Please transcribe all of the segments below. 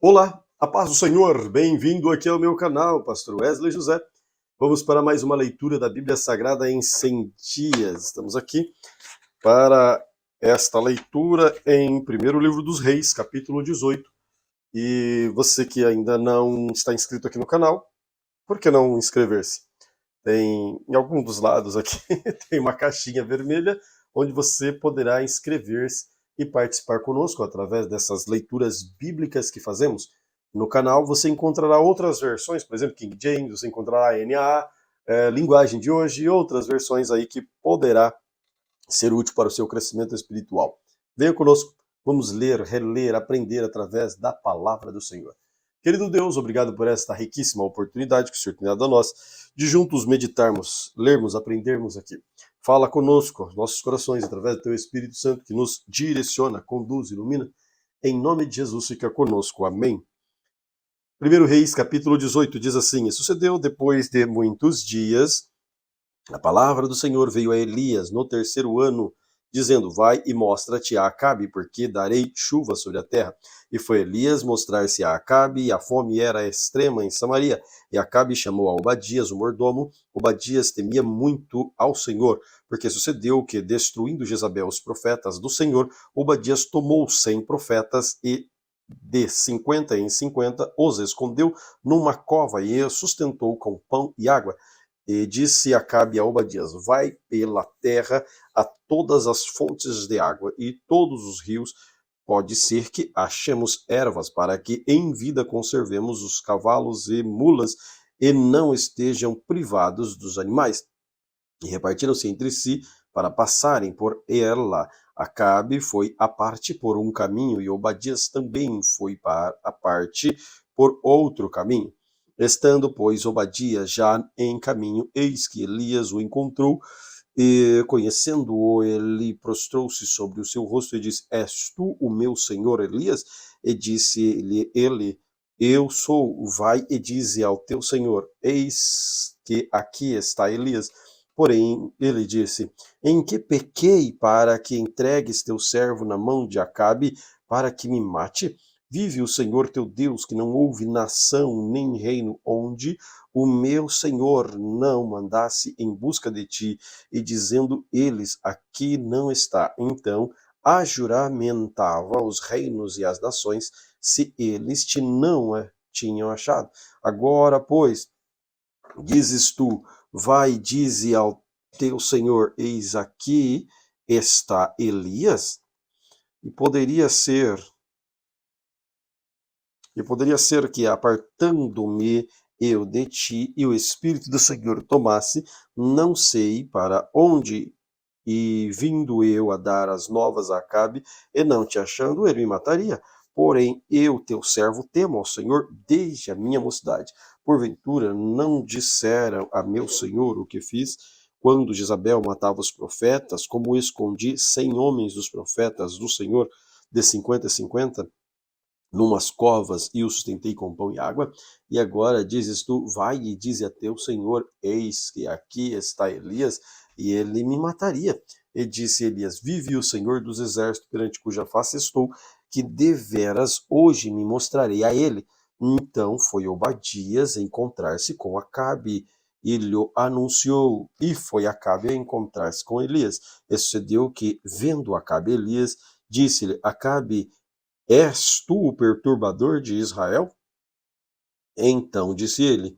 Olá, a paz do Senhor, bem-vindo aqui ao meu canal, Pastor Wesley José. Vamos para mais uma leitura da Bíblia Sagrada em 100 dias. Estamos aqui para esta leitura em primeiro livro dos Reis, capítulo 18. E você que ainda não está inscrito aqui no canal, por que não inscrever-se? Tem, em algum dos lados aqui, tem uma caixinha vermelha onde você poderá inscrever-se e participar conosco através dessas leituras bíblicas que fazemos. No canal você encontrará outras versões, por exemplo, King James, você encontrará NAA, Linguagem de Hoje e outras versões aí que poderá ser útil para o seu crescimento espiritual. Venha conosco, vamos ler, reler, aprender através da palavra do Senhor. Querido Deus, obrigado por esta riquíssima oportunidade que o Senhor tem dado a nós de juntos meditarmos, lermos, aprendermos aqui. Fala conosco, nossos corações, através do Teu Espírito Santo que nos direciona, conduz, ilumina. Em nome de Jesus, fica conosco. Amém. 1 Reis, capítulo 18, diz assim: E sucedeu depois de muitos dias, a palavra do Senhor veio a Elias no terceiro ano, dizendo: Vai e mostra-te a Acabe, porque darei chuva sobre a terra. E foi Elias mostrar-se a Acabe, e a fome era extrema em Samaria. E Acabe chamou a Obadias, o mordomo. Obadias temia muito ao Senhor, porque sucedeu que, destruindo Jezabel os profetas do Senhor, Obadias tomou 100 profetas e de 50 em 50 os escondeu numa cova e os sustentou com pão e água. E disse Acabe a Obadias: Vai pela terra a todas as fontes de água e todos os rios. Pode ser que achemos ervas, para que em vida conservemos os cavalos e mulas e não estejam privados dos animais. E repartiram-se entre si para passarem por ela. Acabe foi à parte por um caminho, e Obadias também foi para a parte por outro caminho. Estando, pois, Obadias já em caminho, eis que Elias o encontrou, e, conhecendo-o, ele prostrou-se sobre o seu rosto e disse: És tu o meu senhor Elias? E disse-lhe ele: Eu sou. Vai e dize ao teu senhor: Eis que aqui está Elias. Porém, ele disse: Em que pequei para que entregues teu servo na mão de Acabe para que me mate? Vive o Senhor teu Deus, que não houve nação nem reino onde o meu Senhor não mandasse em busca de ti, e dizendo eles: Aqui não está. Então ajuramentava os reinos e as nações, se eles te não tinham achado. Agora, pois, dizes tu: Vai, dize ao teu senhor: Eis aqui está Elias. E poderia ser, que apartando-me eu de ti e o Espírito do Senhor tomasse, não sei para onde, e vindo eu a dar as novas a Acabe, e não te achando, ele me mataria. Porém, eu, teu servo, temo ao Senhor desde a minha mocidade. Porventura, não disseram a meu senhor o que fiz, quando Jezabel matava os profetas, como escondi 100 homens dos profetas do Senhor, de 50 a 50, numas covas, e os sustentei com pão e água? E agora dizes tu: Vai e dize a teu senhor: Eis que aqui está Elias, e ele me mataria. E disse Elias: Vive o Senhor dos exércitos, perante cuja face estou, que deveras hoje me mostrarei a ele. Então foi Obadias encontrar-se com Acabe, e lhe anunciou, e foi Acabe a encontrar-se com Elias. E sucedeu que, vendo Acabe Elias, disse-lhe: Acabe, és tu o perturbador de Israel? Então disse ele: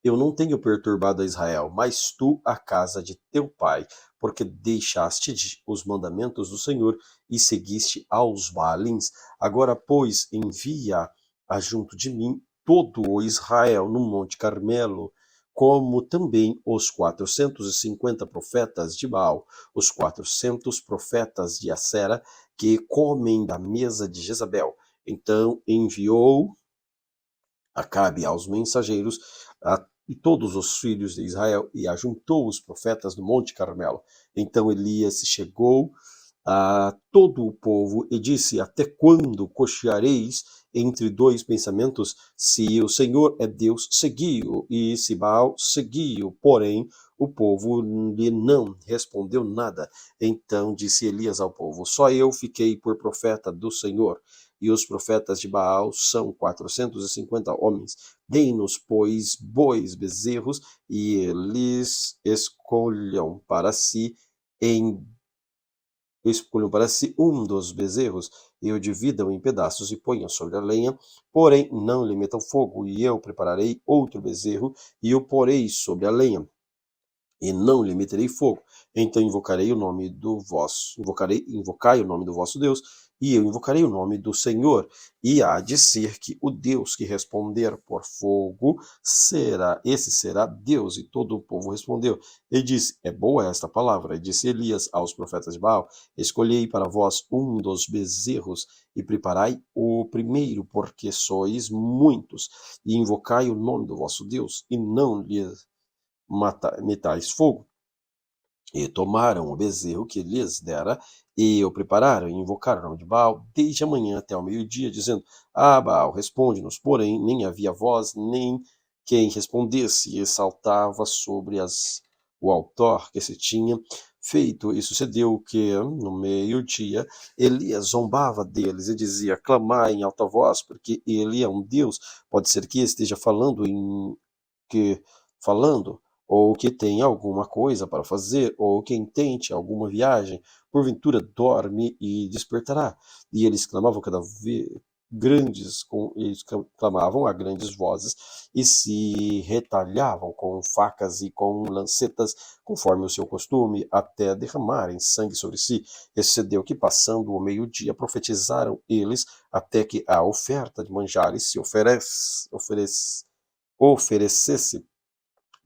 Eu não tenho perturbado a Israel, mas tu a casa de teu pai, porque deixaste os mandamentos do Senhor e seguiste aos Baalins. Agora, pois, envia a junto de mim todo o Israel no Monte Carmelo, como também os 450 profetas de Baal, os 400 profetas de Acera, que comem da mesa de Jezabel. Então enviou Acabe aos mensageiros e todos os filhos de Israel, e ajuntou os profetas no Monte Carmelo. Então Elias chegou a todo o povo e disse: Até quando cocheareis entre dois pensamentos? Se o Senhor é Deus, segui-o, e se Baal, segui-o. Porém, o povo lhe não respondeu nada. Então disse Elias ao povo: Só eu fiquei por profeta do Senhor. e os profetas de Baal são 450 homens. Deem-nos, pois, bois bezerros, e eles em escolham para si um dos bezerros, e o dividam em pedaços e ponham sobre a lenha, porém não lhe metam fogo, e eu prepararei outro bezerro, e o porei sobre a lenha, e não lhe meterei fogo. Então invocai o nome do vosso Deus, e eu invocarei o nome do Senhor. E há de ser que o Deus que responder por fogo será Deus. E todo o povo respondeu. E disse: é boa esta palavra. E disse Elias aos profetas de Baal: escolhei para vós um dos bezerros, e preparai o primeiro, porque sois muitos, e invocai o nome do vosso Deus, e não lhe metais fogo. E tomaram o bezerro que lhes dera, e o prepararam, e invocaram o nome de Baal desde a manhã até ao meio-dia, dizendo: ah, Baal, responde-nos. Porém, nem havia voz, nem quem respondesse, e saltava sobre o altar que se tinha feito. E sucedeu que, no meio-dia, Elias zombava deles e dizia: clamai em alta voz, porque ele é um Deus. Pode ser que esteja falando, ou que tenha alguma coisa para fazer, ou que intente alguma viagem, porventura dorme e despertará. E eles clamavam cada vez eles clamavam a grandes vozes e se retalhavam com facas e com lancetas, conforme o seu costume, até derramarem sangue sobre si. E sucedeu que, passando o meio-dia, profetizaram eles até que a oferta de manjares se oferecesse.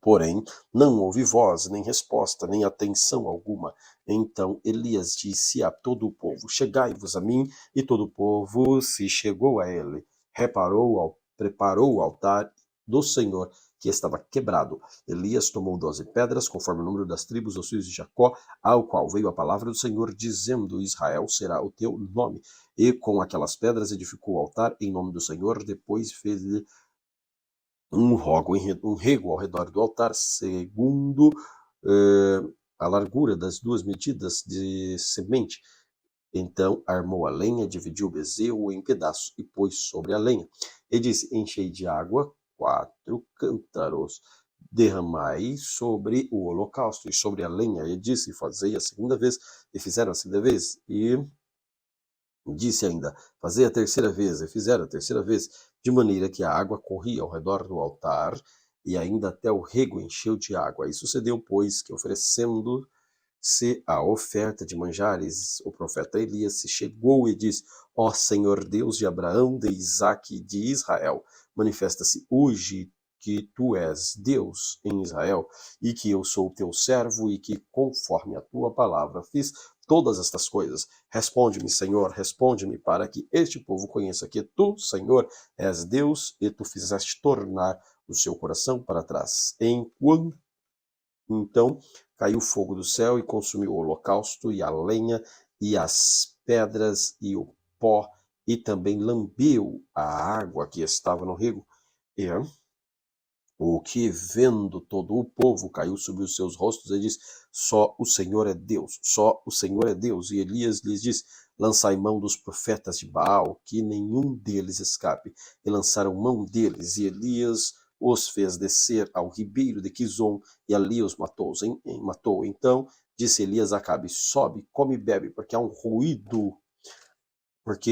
Porém, não houve voz, nem resposta, nem atenção alguma. Então Elias disse a todo o povo: chegai-vos a mim. E todo o povo se chegou a ele. Preparou o altar do Senhor, que estava quebrado. Elias tomou 12 pedras, conforme o número das tribos dos filhos de Jacó, ao qual veio a palavra do Senhor, dizendo: Israel será o teu nome. E com aquelas pedras edificou o altar em nome do Senhor. Depois fez-lhe um rego ao redor do altar, segundo a largura das 2 medidas de semente. Então armou a lenha, dividiu o bezerro em pedaços e pôs sobre a lenha. E disse: enchei de água 4 cântaros, derramai sobre o holocausto e sobre a lenha. E disse: fazei a segunda vez. E fizeram a segunda vez. E disse ainda: fazei a terceira vez. E fizeram a terceira vez, de maneira que a água corria ao redor do altar, e ainda até o rego encheu de água. E sucedeu, pois, que, oferecendo-se a oferta de manjares, o profeta Elias se chegou e disse: ó Senhor Deus de Abraão, de Isaque e de Israel, manifesta-se hoje que tu és Deus em Israel, e que eu sou teu servo, e que, conforme a tua palavra, fiz todas estas coisas. Responde-me, Senhor, responde-me, para que este povo conheça que tu, Senhor, és Deus, e tu fizeste tornar o seu coração para trás. Então caiu fogo do céu e consumiu o holocausto e a lenha e as pedras e o pó, e também lambeu a água que estava no rego. E o que, vendo todo o povo, caiu sobre os seus rostos e disse: só o Senhor é Deus, só o Senhor é Deus. E Elias lhes disse: lançai mão dos profetas de Baal, que nenhum deles escape. E lançaram mão deles, e Elias os fez descer ao ribeiro de Quizon, e ali os matou. Então disse Elias a Acabe: sobe, come e bebe, porque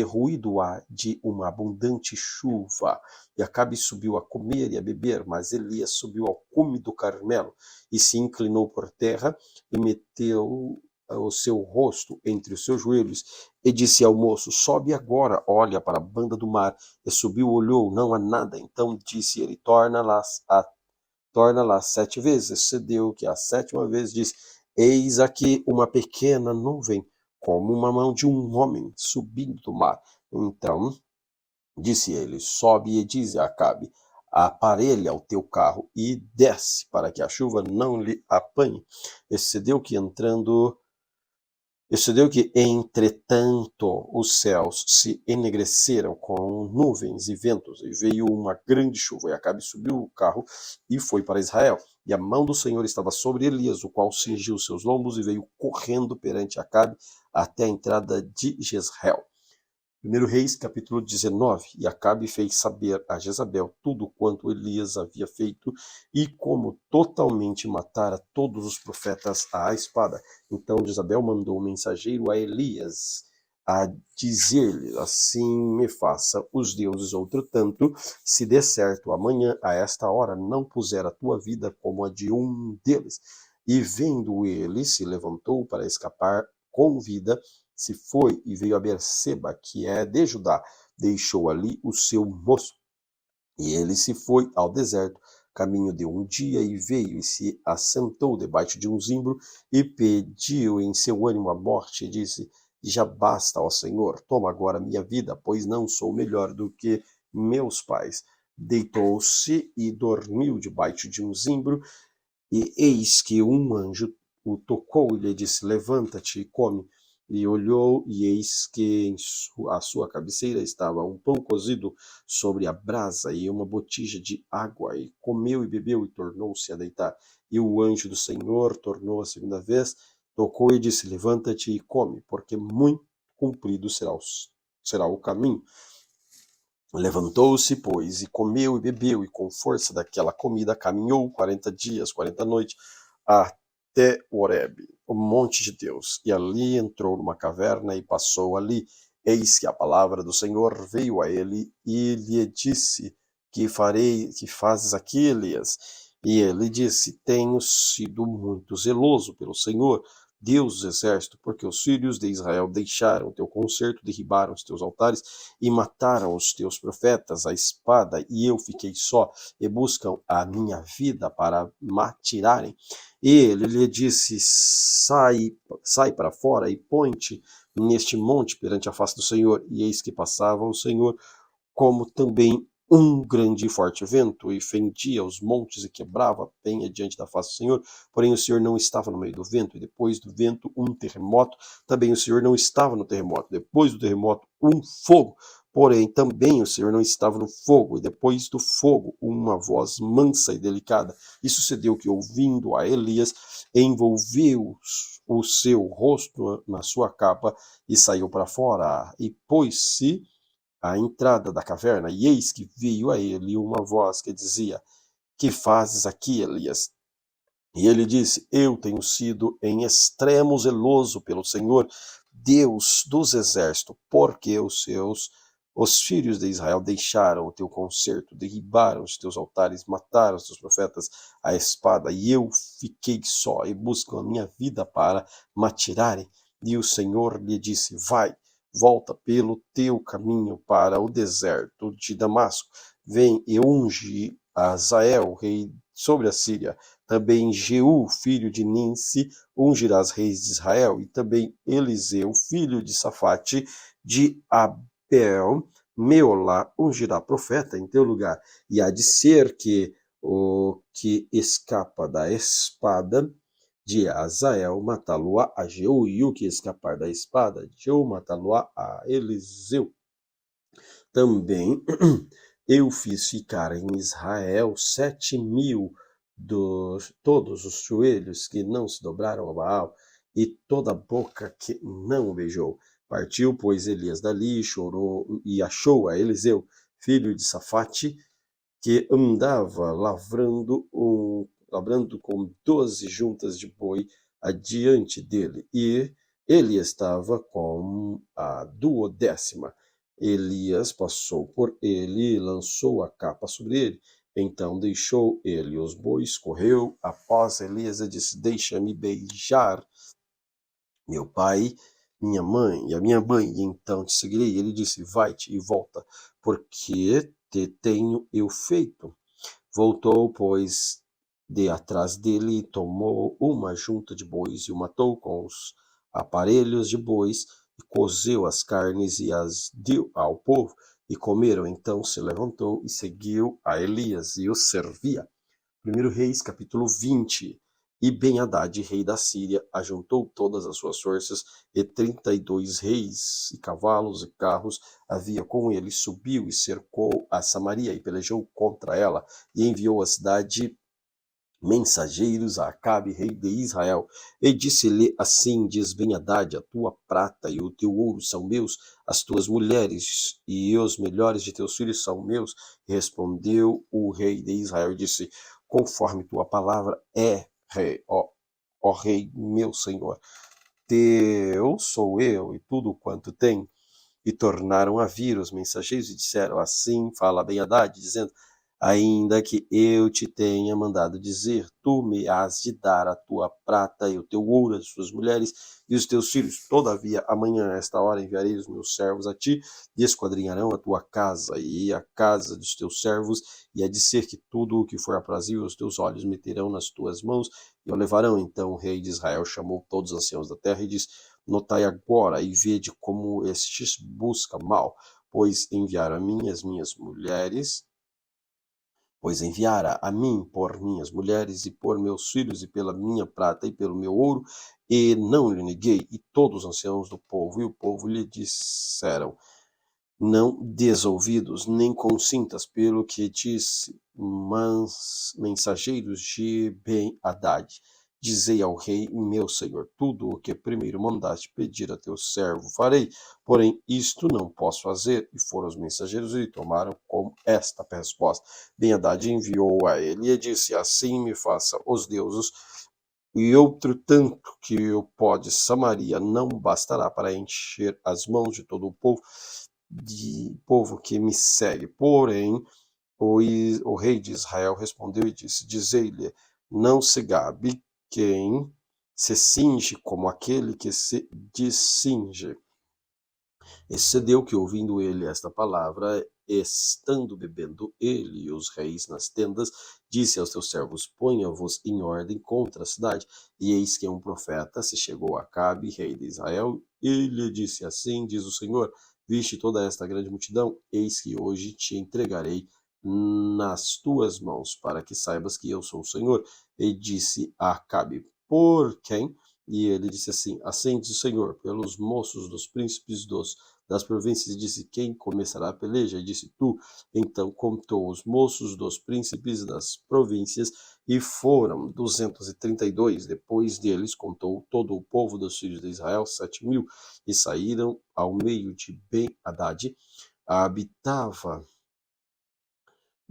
ruído há de uma abundante chuva. E Acabe subiu a comer e a beber, mas Elias subiu ao cume do Carmelo, e se inclinou por terra, e meteu o seu rosto entre os seus joelhos, e disse ao moço: sobe agora, olha para a banda do mar. E subiu, olhou, não há nada. Então disse ele: torna lá 7 vezes. Sucedeu que a 7ª vez disse: eis aqui uma pequena nuvem, como uma mão de um homem subindo do mar. Então disse ele: sobe e diz a Acabe: aparelha o teu carro e desce, para que a chuva não lhe apanhe. E sucedeu que, entretanto, os céus se enegreceram com nuvens e ventos, e veio uma grande chuva, e Acabe subiu o carro e foi para Israel. E a mão do Senhor estava sobre Elias, o qual cingiu seus lombos e veio correndo perante Acabe até a entrada de Jezreel. 1 Reis, capítulo 19. E Acabe fez saber a Jezabel tudo quanto Elias havia feito e como totalmente matara todos os profetas à espada. Então Jezabel mandou um mensageiro a Elias a dizer-lhe: assim me faça os deuses outro tanto, se der certo amanhã a esta hora não puser a tua vida como a de um deles. E vendo ele, se levantou para escapar com vida, se foi e veio a Berseba, que é de Judá, deixou ali o seu moço. E ele se foi ao deserto, caminho de um dia, e veio e se assentou debaixo de um zimbro, e pediu em seu ânimo a morte, e disse: já basta, ó Senhor, toma agora minha vida, pois não sou melhor do que meus pais. Deitou-se e dormiu debaixo de um zimbro, e eis que um anjo o tocou e lhe disse: levanta-te e come. E olhou, e eis que em à sua cabeceira estava um pão cozido sobre a brasa e uma botija de água. E comeu e bebeu e tornou-se a deitar. E o anjo do Senhor tornou a segunda vez, tocou e disse: levanta-te e come, porque muito comprido será o caminho. Levantou-se, pois, e comeu e bebeu, e com força daquela comida caminhou 40 dias, 40 noites, até Horebe, o monte de Deus. E ali entrou numa caverna e passou ali. Eis que a palavra do Senhor veio a ele e lhe disse: que fazes aqui, Elias? E ele disse: tenho sido muito zeloso pelo Senhor, Deus dos exércitos, porque os filhos de Israel deixaram o teu concerto, derribaram os teus altares e mataram os teus profetas à espada, e eu fiquei só, e buscam a minha vida para me tirarem. E ele lhe disse: sai para fora e põe-te neste monte perante a face do Senhor. E eis que passava o Senhor, como também um grande e forte vento, e fendia os montes e quebrava a penha diante da face do Senhor. Porém o Senhor não estava no meio do vento, e depois do vento um terremoto. Também o Senhor não estava no terremoto. Depois do terremoto um fogo. Porém também o Senhor não estava no fogo, e depois do fogo uma voz mansa e delicada. E sucedeu que, ouvindo a Elias, envolveu o seu rosto na sua capa e saiu para fora, e pôs-se à entrada da caverna, e eis que veio a ele uma voz que dizia: que fazes aqui, Elias? E ele disse: eu tenho sido em extremo zeloso pelo Senhor, Deus dos exércitos, porque os filhos de Israel deixaram o teu concerto, derribaram os teus altares, mataram os teus profetas à espada, e eu fiquei só, e buscam a minha vida para me atirarem. E o Senhor lhe disse: vai, volta pelo teu caminho para o deserto de Damasco, vem e unge a Azael, rei sobre a Síria. Também Jeú, filho de Ninsi, ungirá os reis de Israel, e também Eliseu, filho de Safate, de Abel, Meolá, ungirá profeta em teu lugar. E há de ser que o que escapa da espada de Azael matá-lo-á a Jeú, e o que escapar da espada de Jeú matá-lo-á a Eliseu. Também eu fiz ficar em Israel 7.000 todos os joelhos que não se dobraram a Baal, e toda a boca que não o beijou. Partiu, pois, Elias dali, chorou e achou a Eliseu, filho de Safate, que andava lavrando com 12 juntas de boi adiante dele, e ele estava com a 12ª. Elias passou por ele e lançou a capa sobre ele. Então deixou ele os bois, correu após Elias e disse: deixa-me beijar meu pai, minha mãe e a minha mãe, e então te seguirei. Ele disse: vai-te e volta, porque te tenho eu feito. Voltou, pois, de atrás dele, tomou uma junta de bois e o matou com os aparelhos de bois, e cozeu as carnes e as deu ao povo, e comeram. Então se levantou e seguiu a Elias e os servia. 1 Reis, capítulo 20. E Ben-Hadad, rei da Síria, ajuntou todas as suas forças, e 32 reis, e cavalos e carros havia com ele. Subiu e cercou a Samaria, e pelejou contra ela, e enviou a cidade mensageiros a Acabe, rei de Israel, e disse-lhe assim: diz Ben-Hadad, a tua prata e o teu ouro são meus, as tuas mulheres e os melhores de teus filhos são meus. E respondeu o rei de Israel e disse: conforme tua palavra é, rei, ó rei meu senhor, teu sou eu e tudo quanto tem. E tornaram a vir os mensageiros e disseram: assim fala Ben-Hadad, dizendo: ainda que eu te tenha mandado dizer, tu me has de dar a tua prata e o teu ouro, as tuas mulheres e os teus filhos. Todavia, amanhã, a esta hora, enviarei os meus servos a ti, e esquadrinharão a tua casa e a casa dos teus servos, e há de ser que tudo o que for aprazível aos teus olhos meterão nas tuas mãos, e o levarão. Então o rei de Israel chamou todos os anciãos da terra e disse: notai agora e vede como estes buscam mal, pois enviaram a mim as minhas mulheres, pois enviara a mim por minhas mulheres e por meus filhos e pela minha prata e pelo meu ouro, e não lhe neguei. E todos os anciãos do povo e o povo lhe disseram: não desouvidos, nem consintas pelo que disse, mas mensageiros de Ben-Hadad. Dizei ao rei, meu senhor, tudo o que primeiro mandaste pedir a teu servo farei, porém isto não posso fazer. E foram os mensageiros e tomaram como esta resposta. Ben-Hadad enviou a ele e disse: assim me faça os deuses, e outro tanto que o pó de Samaria não bastará para encher as mãos de todo o povo que me segue. Porém, o rei de Israel respondeu e disse: dizei-lhe, não se gabe quem se cinge como aquele que se descinge. E sucedeu que, ouvindo ele esta palavra, estando bebendo ele e os reis nas tendas, disse aos seus servos: ponha-vos em ordem contra a cidade. E eis que um profeta se chegou a Acabe, rei de Israel, e lhe disse: assim diz o Senhor, viste toda esta grande multidão? Eis que hoje te entregarei nas tuas mãos, para que saibas que eu sou o Senhor. E disse a Acabe: por quem? E ele disse assim: assim diz o Senhor, pelos moços dos príncipes das províncias. E disse: quem começará a peleja? E disse: tu. Então contou os moços dos príncipes das províncias, e foram 232. Depois deles contou todo o povo dos filhos de Israel, 7.000, e saíram ao meio de Ben-Hadad. Habitava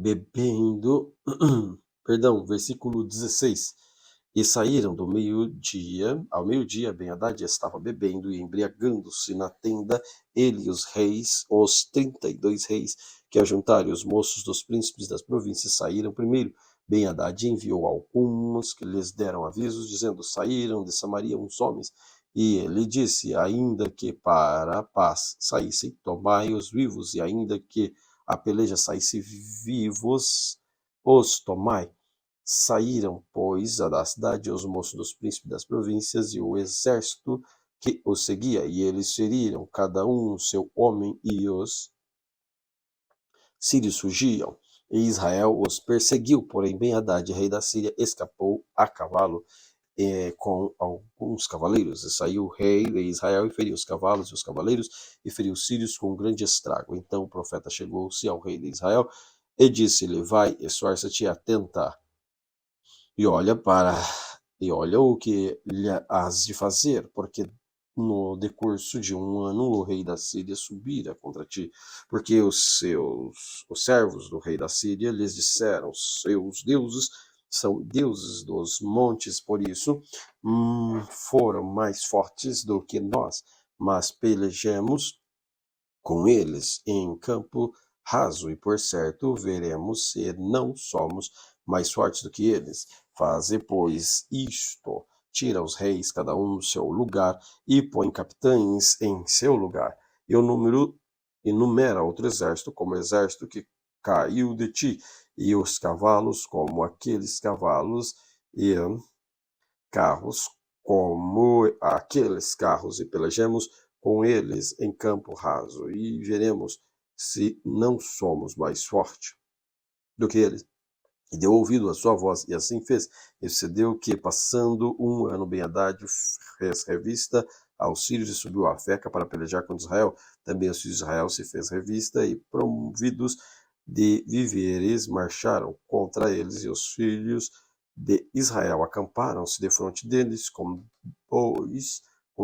bebendo, perdão, versículo 16. E saíram do meio-dia, ao meio-dia, Ben-Hadad estava bebendo e embriagando-se na tenda, ele e os reis, os 32 reis que ajuntaram, os moços dos príncipes das províncias saíram primeiro. Ben-Hadad enviou alguns que lhes deram avisos, dizendo: saíram de Samaria uns homens. E ele disse: ainda que para a paz saíssem, tomai os vivos, e ainda que a peleja saísse vivos, os tomai. Saíram, pois, da cidade os moços dos príncipes das províncias e o exército que os seguia, e eles feriram cada um o seu homem, e os sírios fugiam. E Israel os perseguiu, porém Ben-Hadad, rei da Síria, escapou a cavalo com alguns cavaleiros. E saiu o rei de Israel e feriu os cavalos e os cavaleiros, e feriu os sírios com grande estrago. Então o profeta chegou-se ao rei de Israel e disse-lhe: vai, esforça-te a tentar e olha o que lhe has de fazer, porque no decurso de um ano o rei da Síria subira contra ti, porque os servos do rei da Síria lhes disseram: seus deuses são deuses dos montes, por isso foram mais fortes do que nós, mas pelejemos com eles em campo raso, e por certo veremos se não somos mais fortes do que eles. Faze, pois, isto: tira os reis, cada um no seu lugar, e põe capitães em seu lugar. E o número enumera outro exército, como o exército que caiu de ti, e os cavalos como aqueles cavalos, e carros como aqueles carros, e pelejemos com eles em campo raso, e veremos se não somos mais fortes do que eles. E deu ouvido à sua voz, e assim fez. E sucedeu que, passando um ano, Ben-Hadad fez revista aos sírios e subiu a Afeca para pelejar contra Israel. Também os filhos de Israel se fez revista, e promovidos de víveres marcharam contra eles, e os filhos de Israel acamparam-se defronte deles com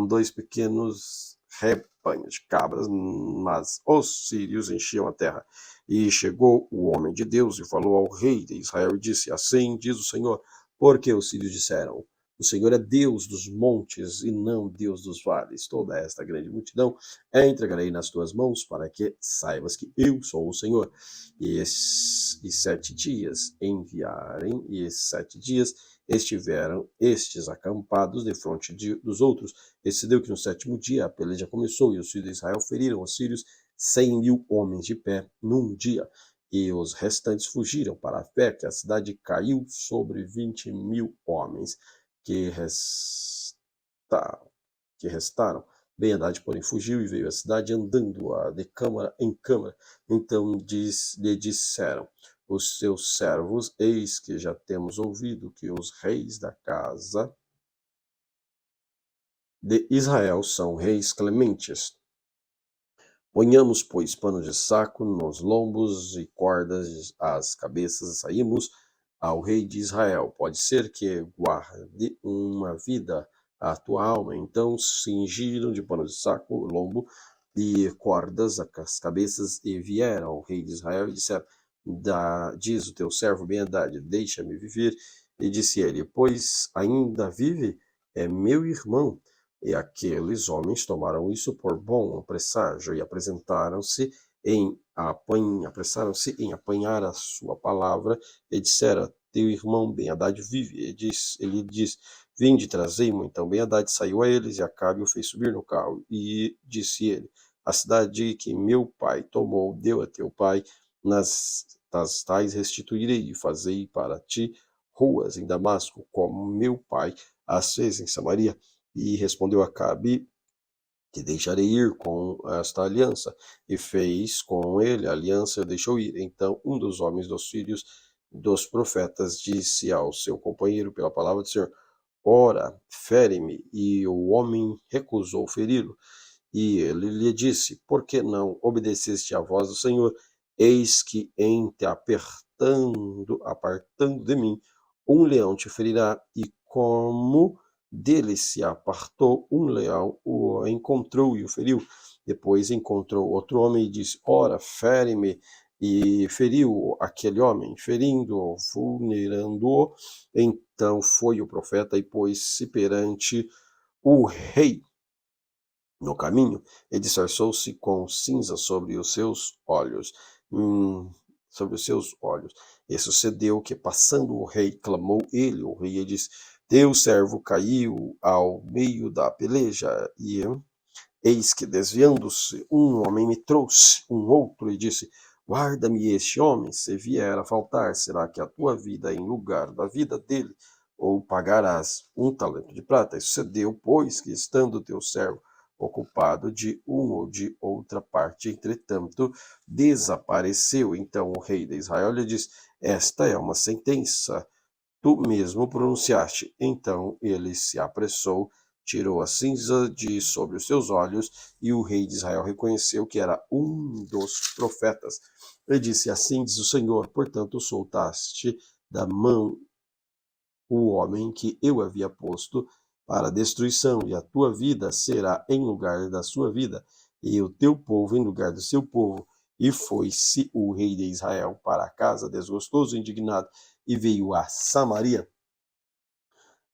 dois pequenos rebanhos de cabras, mas os sírios enchiam a terra. E chegou o homem de Deus e falou ao rei de Israel e disse: Assim diz o Senhor, porque os sírios disseram: o Senhor é Deus dos montes e não Deus dos vales. Toda esta grande multidão entregarei nas tuas mãos, para que saibas que eu sou o Senhor. E 7 dias estiveram estes acampados defronte dos outros. E sucedeu que no 7º dia a peleja começou, e os filhos de Israel feriram os sírios 100.000 homens de pé num dia. E os restantes fugiram para a fé, que a cidade caiu sobre 20.000 homens que restaram. Ben-Hadad, porém, fugiu e veio à cidade andando de câmara em câmara. Então lhe disseram os seus servos: Eis que já temos ouvido que os reis da casa de Israel são reis clementes. Ponhamos, pois, pano de saco nos lombos e cordas às cabeças, saímos ao rei de Israel. Pode ser que guarde uma vida a tua alma. Então cingiram de pano de saco o lombo e cordas às cabeças e vieram ao rei de Israel e disseram: diz o teu servo Ben-Hadad, deixa-me viver. E disse ele: Pois ainda vive, é meu irmão. E aqueles homens tomaram isso por bom presságio e apressaram-se em apanhar a sua palavra e disseram: Teu irmão Ben-Hadad vive. Ele diz: Vinde, trazei-mo. Então Ben-Hadad saiu a eles, e Acabe o fez subir no carro. E disse ele: A cidade que meu pai tomou, deu a teu pai, nas tais restituirei, e fazei para ti ruas em Damasco, como meu pai as fez em Samaria. E respondeu Acabe: Te deixarei ir com esta aliança. E fez com ele a aliança e o deixou ir. Então um dos homens dos filhos dos profetas disse ao seu companheiro pela palavra do Senhor: Ora, fere-me. E o homem recusou feri-lo. E ele lhe disse: Por que não obedeceste à voz do Senhor? Eis que em te apartando de mim, um leão te ferirá. E como dele se apartou um leão, o encontrou e o feriu. Depois encontrou outro homem e disse: Ora, fere-me. E feriu aquele homem, ferindo-o, vulnerando-o. Então foi o profeta e pôs-se perante o rei no caminho, e disfarçou-se com cinza sobre os seus olhos. E sucedeu que, passando o rei, clamou ele, o rei, e disse: Teu servo caiu ao meio da peleja, e eis que, desviando-se, um homem me trouxe um outro e disse: Guarda-me este homem, se vier a faltar, será que a tua vida em lugar da vida dele, ou pagarás 1 talento de prata? E sucedeu, pois, que, estando teu servo ocupado de uma ou de outra parte, entretanto, desapareceu. Então o rei de Israel lhe disse: Esta é uma sentença, tu mesmo pronunciaste. Então ele se apressou, tirou a cinza de sobre os seus olhos, e o rei de Israel reconheceu que era um dos profetas. Ele disse: Assim diz o Senhor, portanto soltaste da mão o homem que eu havia posto para destruição, e a tua vida será em lugar da sua vida, e o teu povo em lugar do seu povo. E foi-se o rei de Israel para casa, desgostoso e indignado, e veio a Samaria.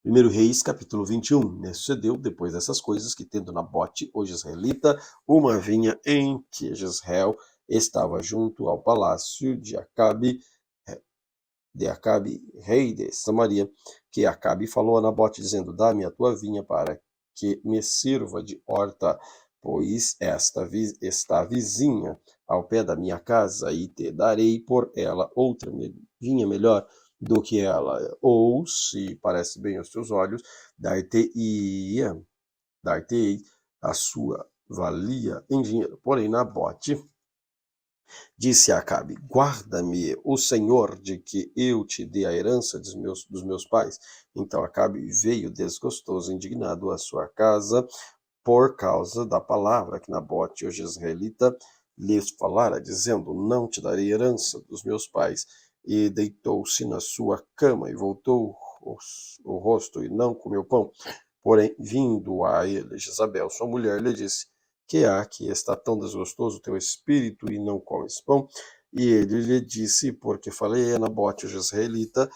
1 Reis, capítulo 21. Sucedeu, depois dessas coisas, que tendo Nabote, o jezreelita, uma vinha em que Jezreel estava junto ao palácio de Acabe, rei de Samaria, que Acabe falou a Nabote, dizendo: Dá-me a tua vinha para que me sirva de horta, pois esta está vizinha ao pé da minha casa, e te darei por ela outra vinha melhor do que ela. Ou, se parece bem aos teus olhos, dar-te-ei a sua valia em dinheiro. Porém, Nabote disse a Acabe: Guarda-me o Senhor de que eu te dê a herança dos meus pais. Então Acabe veio desgostoso, indignado à sua casa, por causa da palavra que Nabote, o jezreelita, lhes falara, dizendo: Não te darei herança dos meus pais. E deitou-se na sua cama e voltou o rosto e não comeu pão. Porém, vindo a ele, Jezabel, sua mulher, lhe disse: que há que está tão desgostoso o teu espírito e não comes pão? E ele lhe disse: porque falei a Nabote, o jezreelita,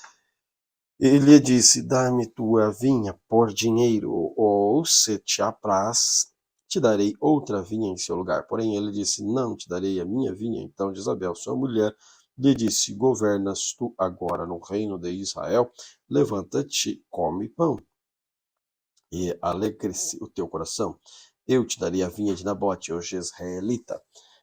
ele lhe disse: dá-me tua vinha por dinheiro, ou se te apraz, te darei outra vinha em seu lugar. Porém ele disse: não te darei a minha vinha. Então Jezabel, sua mulher, lhe disse: governas tu agora no reino de Israel? Levanta-te, come pão, e alegre-se o teu coração. Eu te darei a vinha de Nabote, o jezreelita.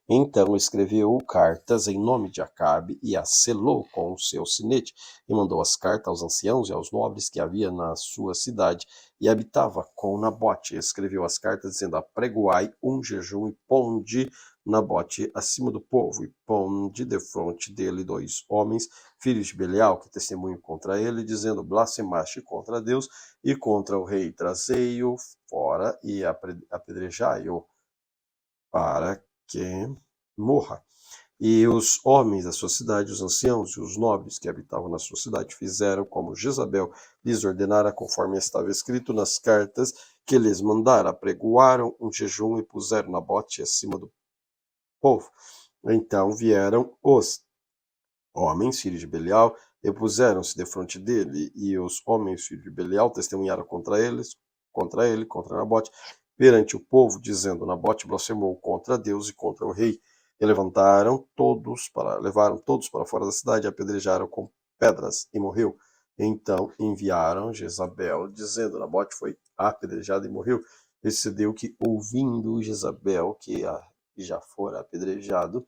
Então escreveu cartas em nome de Acabe e as selou com o seu sinete, e mandou as cartas aos anciãos e aos nobres que havia na sua cidade, e habitava com Nabote. Escreveu as cartas dizendo: apregoai um jejum e ponde Nabote acima do povo, e ponde defronte dele 2 homens, filhos de Belial, que testemunham contra ele, dizendo: blasfemaste contra Deus e contra o rei. Trazei-o fora e apedrejai-o para que morra. E os homens da sua cidade, os anciãos e os nobres que habitavam na sua cidade, fizeram como Jezabel lhes ordenara, conforme estava escrito nas cartas que lhes mandara. Apregoaram um jejum e puseram Nabote acima do povo. Então vieram os homens, filhos de Belial, e puseram-se defronte dele, e os homens, filhos de Belial, testemunharam contra contra Nabote, perante o povo, dizendo: Nabote blasfemou contra Deus e contra o rei. E levaram todos para fora da cidade, e apedrejaram com pedras, e morreu. Então enviaram Jezabel, dizendo: Nabote foi apedrejado e morreu. E sucedeu que, ouvindo Jezabel que já fora apedrejado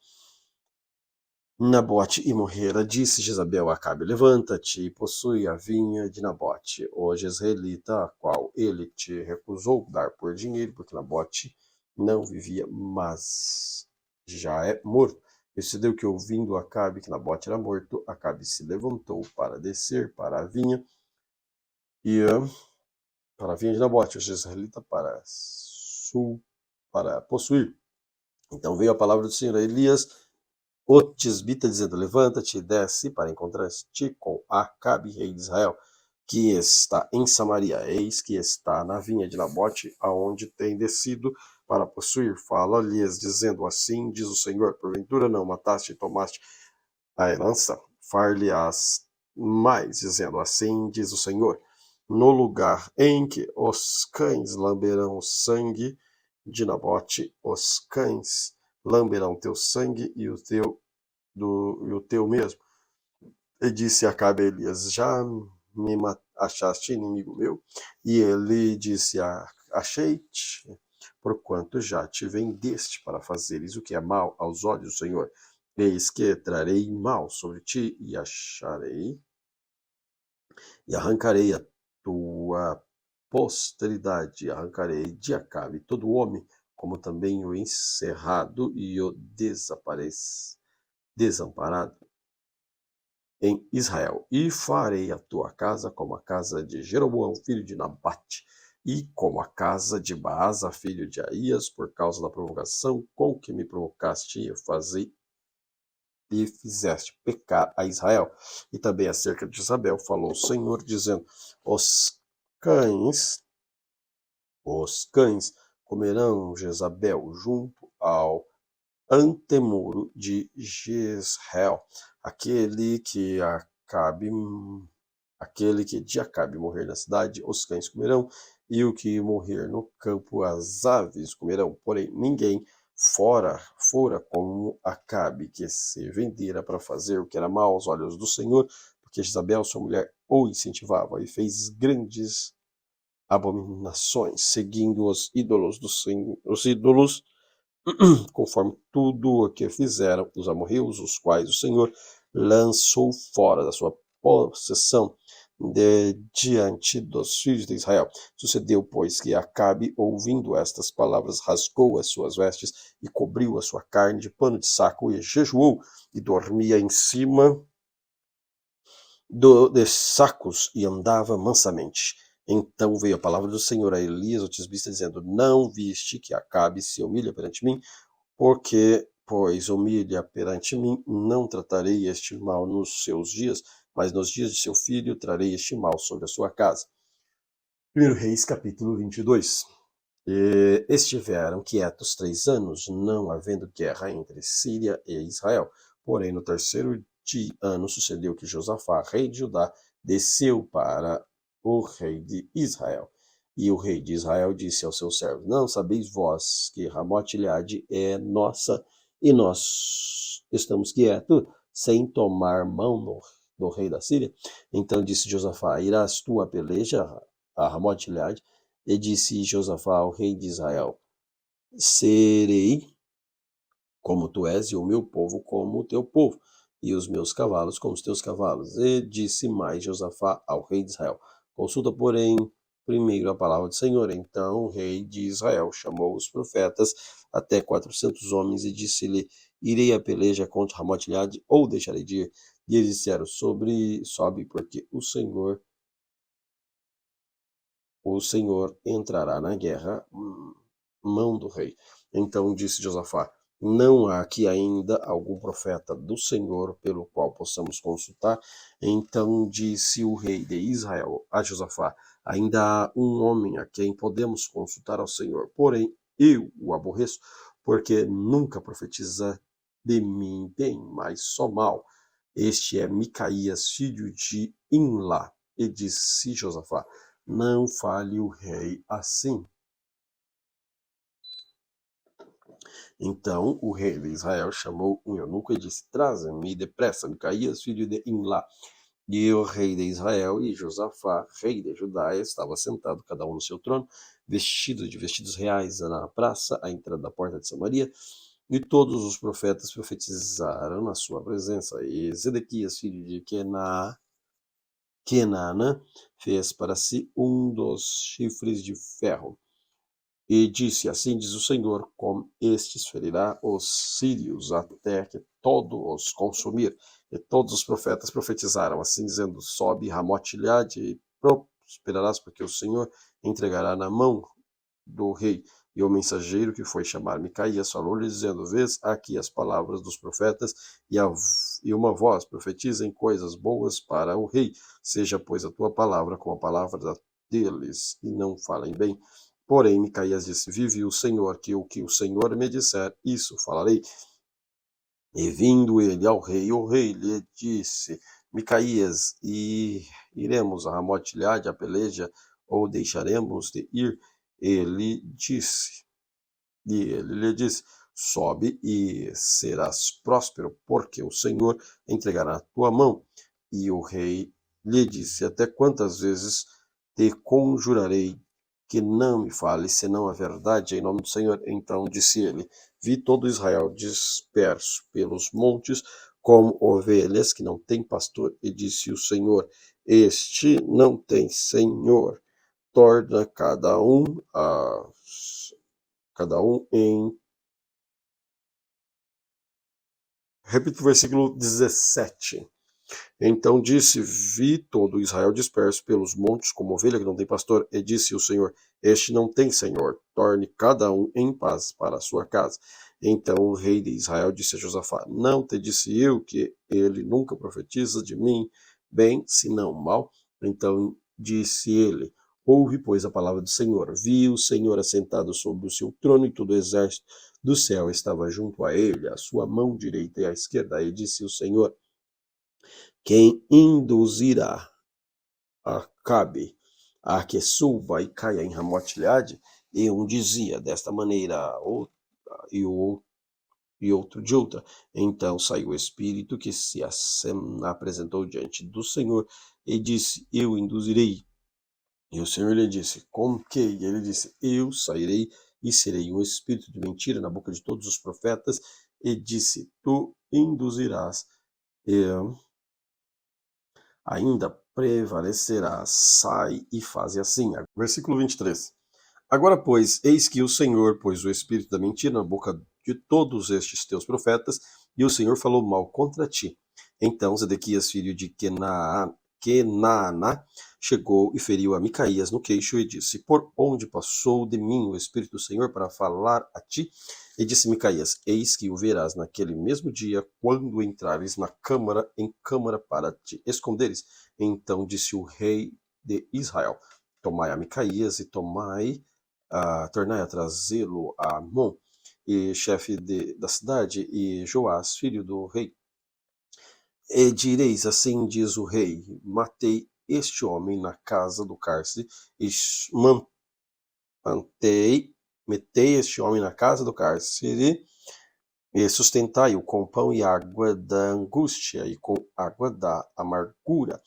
Nabote e morrera, disse Jezabel a Acabe: levanta-te e possui a vinha de Nabote, o jezreelita, a qual ele te recusou dar por dinheiro, porque Nabote não vivia, mas já é morto. E sucedeu que, ouvindo Acabe que Nabote era morto, Acabe se levantou para descer para a vinha, e para a vinha de Nabote, o jezreelita, para possuir. Então veio a palavra do Senhor a Elias, o tisbita, dizendo: levanta-te e desce para encontrar-te com Acabe, rei de Israel, que está em Samaria. Eis que está na vinha de Nabote, aonde tem descido para possuir. Fala-lhes, dizendo: assim diz o Senhor: porventura não mataste e tomaste a herança? Far-lhe-ás mais, dizendo: assim diz o Senhor: no lugar em que os cães lamberão o sangue de Nabote, os cães lamberão teu sangue e o teu mesmo. E disse Acabe a Elias: já me achaste inimigo meu? E ele disse: achei-te, porquanto já te vendeste para fazeres o que é mal aos olhos do Senhor. Eis que trarei mal sobre ti e arrancarei a tua posteridade, arrancarei de Acabe todo homem, como também o encerrado e o desamparado em Israel. E farei a tua casa como a casa de Jeroboão, filho de Nabate, e como a casa de Baasa, filho de Aías, por causa da provocação com que me provocaste e fizeste pecar a Israel. E também acerca de Isabel falou o Senhor, dizendo: cães, os cães comerão Jezabel junto ao antemuro de Jezreel, aquele que de Acabe morrer na cidade, os cães comerão, e o que morrer no campo, as aves comerão. Porém ninguém fora como Acabe, que se vendera para fazer o que era mal aos olhos do Senhor, porque Jezabel, sua mulher, o incentivava e fez grandes abominações, seguindo os ídolos conforme tudo o que fizeram os amorreus, os quais o Senhor lançou fora da sua possessão diante dos filhos de Israel. Sucedeu, pois, que Acabe, ouvindo estas palavras, rasgou as suas vestes e cobriu a sua carne de pano de saco e jejuou e dormia em cima de sacos e andava mansamente. Então veio a palavra do Senhor a Elias, o tisbita, dizendo: não viste que Acabe se humilha perante mim? Porque, pois, humilha perante mim, não tratarei este mal nos seus dias, mas nos dias de seu filho trarei este mal sobre a sua casa. 1 Reis, capítulo 22. E estiveram quietos 3 anos, não havendo guerra entre Síria e Israel. Porém, no terceiro ano sucedeu que Josafá, rei de Judá, desceu para o rei de Israel. E o rei de Israel disse aos seus servos: Não sabeis vós que Ramote-Gileade é nossa, e nós estamos quietos, sem tomar mão do rei da Síria? Então disse Josafá: Irás tu a peleja a Ramote-Gileade? E disse Josafá ao rei de Israel: Serei como tu és, e o meu povo como o teu povo, e os meus cavalos como os teus cavalos. E disse mais Josafá ao rei de Israel: Consulta, porém, primeiro a palavra do Senhor. Então o rei de Israel chamou os profetas, até 400 homens, e disse-lhe: Irei a peleja contra Ramote-Gileade, ou deixarei de ir? E eles disseram: sobe, porque o Senhor entrará na guerra, mão do rei. Então disse Josafá: Não há aqui ainda algum profeta do Senhor pelo qual possamos consultar? Então disse o rei de Israel a Josafá: Ainda há um homem a quem podemos consultar ao Senhor, porém eu o aborreço, porque nunca profetiza de mim bem, mas só mal. Este é Micaías, filho de Imlá. E disse Josafá: Não fale o rei assim. Então o rei de Israel chamou um eunuco e disse: Traze-me depressa Micaías, filho de Imlá. E o rei de Israel e Josafá, rei de Judá, estava sentado, cada um no seu trono, vestido de vestidos reais, na praça, à entrada da porta de Samaria. E todos os profetas profetizaram na sua presença. E Zedequias, filho de Kenaana, fez para si um dos chifres de ferro. E disse: Assim diz o Senhor, com estes ferirá os sírios, até que todos os consumir. E todos os profetas profetizaram, assim dizendo: Sobe Ramote-Gileade e prosperarás, porque o Senhor entregará na mão do rei. E o mensageiro que foi chamar Micaías falou-lhe, dizendo: Vês aqui as palavras dos profetas, e uma voz: Profetizem coisas boas para o rei. Seja, pois, a tua palavra com a palavra deles, e não falem bem. Porém, Micaías disse: Vive o Senhor, que o Senhor me disser, isso falarei. E vindo ele ao rei, o rei lhe disse: Micaías, iremos a Ramote-Gileade a peleja, ou deixaremos de ir? Ele lhe disse: Sobe e serás próspero, porque o Senhor entregará a tua mão. E o rei lhe disse: Até quantas vezes te conjurarei que não me fale, senão a verdade, em nome do Senhor? Então disse ele: Vi todo Israel disperso pelos montes, como ovelhas que não têm pastor. E disse o Senhor: Este não tem senhor. Torna cada um em... Repito o versículo 17. Então disse: Vi todo Israel disperso pelos montes, como ovelha que não tem pastor. E disse o Senhor: Este não tem senhor. Torne cada um em paz para a sua casa. Então o rei de Israel disse a Josafá: Não te disse eu que ele nunca profetiza de mim bem, senão mal? Então disse ele: Ouve, pois, a palavra do Senhor. Vi o Senhor assentado sobre o seu trono, e todo o exército do céu estava junto a ele, a sua mão direita e à esquerda. E disse o Senhor: Quem induzirá Acabe a que suba e caia em Ramote-Gileade? E um dizia desta maneira, e outro de outra. Então saiu o espírito que se apresentou diante do Senhor e disse: Eu induzirei. E o Senhor lhe disse: Com que? E ele disse: Eu sairei e serei um espírito de mentira na boca de todos os profetas. E disse: Tu induzirás. E ainda prevalecerá. Sai e faze assim. Versículo 23. Agora, pois, eis que o Senhor pôs o espírito da mentira na boca de todos estes teus profetas, e o Senhor falou mal contra ti. Então Zedequias, filho de Kenaana, chegou e feriu a Micaías no queixo e disse: Por onde passou de mim o espírito do Senhor para falar a ti? E disse Micaías: Eis que o verás naquele mesmo dia, quando entrares na câmara, em câmara para te esconderes. Então disse o rei de Israel: Tomai a Micaías e tornai a trazê-lo a Amon, e chefe da cidade, e Joás, filho do rei. E direis: Assim diz o rei: Matei este homem na casa do cárcere, e mantei, metei este homem na casa do cárcere, e sustentai-o com pão e água da angústia, e com água da amargura,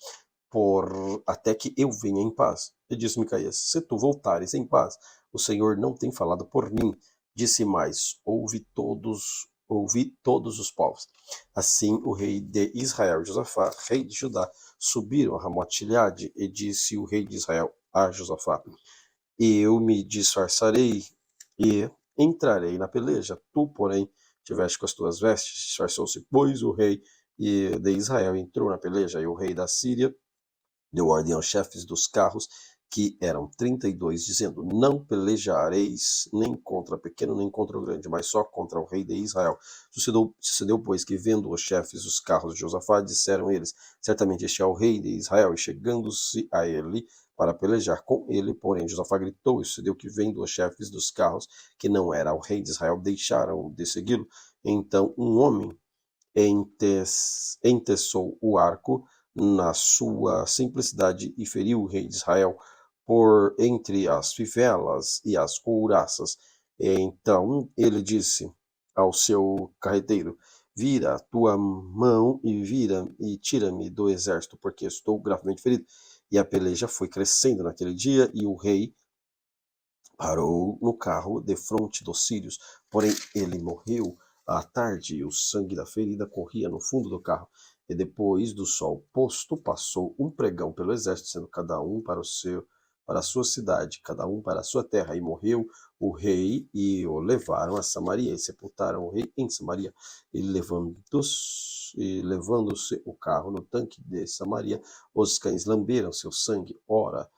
até que eu venha em paz. E disse Micaías: Se tu voltares em paz, o Senhor não tem falado por mim. Disse mais: ouvi todos os povos. Assim o rei de Israel, Josafá, rei de Judá, subiram a Ramote-Gileade, e disse o rei de Israel a Josafá: Eu me disfarçarei e entrarei na peleja. Tu, porém, tiveste com as tuas vestes, disfarçou-se, pois, o rei de Israel entrou na peleja, e o rei da Síria deu ordem aos chefes dos carros, que eram 32, dizendo: Não pelejareis nem contra pequeno, nem contra o grande, mas só contra o rei de Israel. Sucedeu, pois, que vendo os chefes os carros de Josafá, disseram eles: Certamente este é o rei de Israel. E chegando-se a ele para pelejar com ele, porém Josafá gritou. E sucedeu que, vendo os chefes dos carros que não era o rei de Israel, deixaram de segui-lo. Então um homem enteçou o arco na sua simplicidade e feriu o rei de Israel por entre as fivelas e as couraças. Então ele disse ao seu carreteiro: Vira a tua mão e tira-me do exército, porque estou gravemente ferido. E a peleja foi crescendo naquele dia, e o rei parou no carro defronte dos sírios, porém ele morreu à tarde, e o sangue da ferida corria no fundo do carro. E depois do sol posto, passou um pregão pelo exército, sendo cada um para a sua cidade, cada um para a sua terra. E morreu o rei, e o levaram a Samaria, e sepultaram o rei em Samaria. E levando-se o carro no tanque de Samaria, os cães lamberam seu sangue. Ora,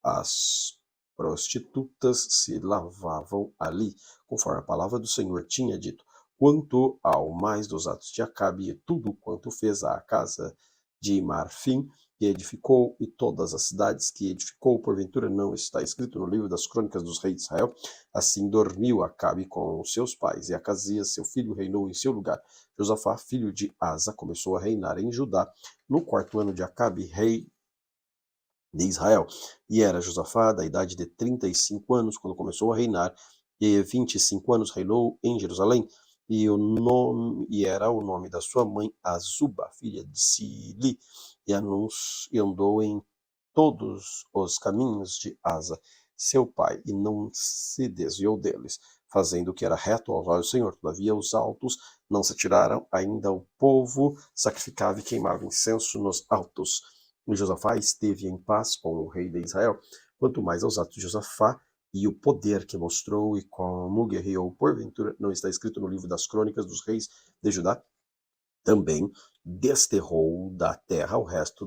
as prostitutas se lavavam ali, conforme a palavra do Senhor tinha dito. Quanto ao mais dos atos de Acabe, e tudo quanto fez à casa de Marfim, que edificou, e todas as cidades que edificou, porventura não está escrito no livro das crônicas dos reis de Israel? Assim dormiu Acabe com os seus pais, e Acasias, seu filho, reinou em seu lugar. Josafá, filho de Asa, começou a reinar em Judá no 4º ano de Acabe, rei de Israel. E era Josafá da idade de 35 anos quando começou a reinar, e 25 anos reinou em Jerusalém. E era o nome da sua mãe Azuba, filha de Sili, e andou em todos os caminhos de Asa, seu pai, e não se desviou deles, fazendo o que era reto aos olhos do Senhor. Todavia os altos não se tiraram, ainda o povo sacrificava e queimava incenso nos altos. E Josafá esteve em paz com o rei de Israel. Quanto mais aos atos de Josafá e o poder que mostrou e como guerreou, porventura não está escrito no livro das crônicas dos reis de Judá? Também desterrou da terra o resto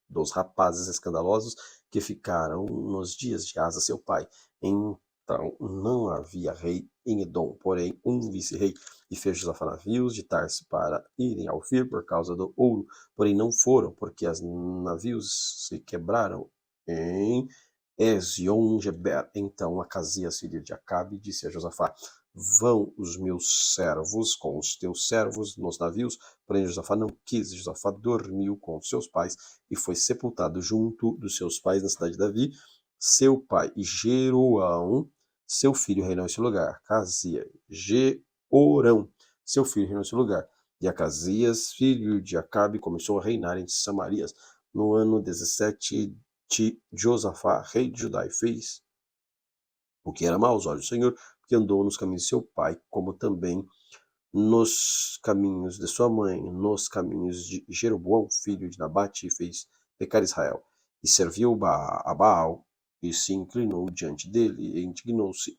dos rapazes escandalosos que ficaram nos dias de Asa, seu pai. Então não havia rei em Edom, porém um vice-rei. E fez Josafá navios de Tarse para irem ao Ofir por causa do ouro, porém não foram, porque os navios se quebraram em Ezion-Geber. Então Acasias, filho de Acabe, disse a Josafá: Vão os meus servos com os teus servos nos navios. Porém Josafá não quis. Josafá dormiu com seus pais e foi sepultado junto dos seus pais na cidade de Davi, seu pai. E Jeroão, seu filho, reinou em seu lugar. Acasias, Jeorão, seu filho, reinou em seu lugar. E Acasias, filho de Acabe, começou a reinar em Samarias no ano 17 de Josafá, rei de Judá, e fez o que era mau aos olhos do Senhor, porque andou nos caminhos de seu pai, como também nos caminhos de sua mãe, nos caminhos de Jeroboão, filho de Nabate, e fez pecar Israel. E serviu a Baal, e se inclinou diante dele, e indignou-se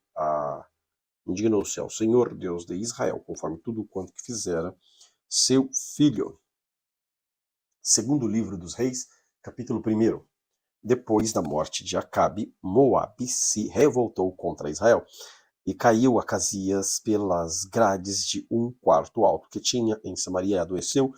ao Senhor, Deus de Israel, conforme tudo quanto que fizera seu filho. Segundo livro dos Reis, capítulo 1. Depois da morte de Acabe, Moabe se revoltou contra Israel. E caiu Acasias pelas grades de um quarto alto que tinha em Samaria, adoeceu,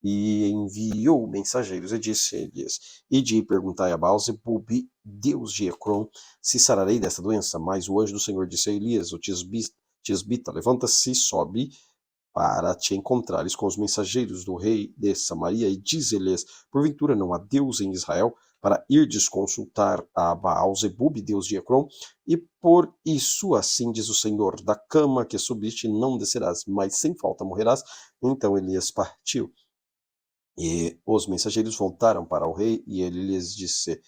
e enviou mensageiros e disse-lhes: Ide e perguntai a Baal-zebub, Deus de Ecrom, se sararei desta doença. Mas o anjo do Senhor disse a Elias, o tisbita, levanta-se e sobe para te encontrares com os mensageiros do rei de Samaria, e dize-lhes: Porventura não há Deus em Israel, para irdes consultar a Baal-zebub, Deus de Ecrom? E por isso assim diz o Senhor: da cama que subiste não descerás, mas sem falta morrerás. Então Elias partiu. E os mensageiros voltaram para o rei, e ele lhes disse: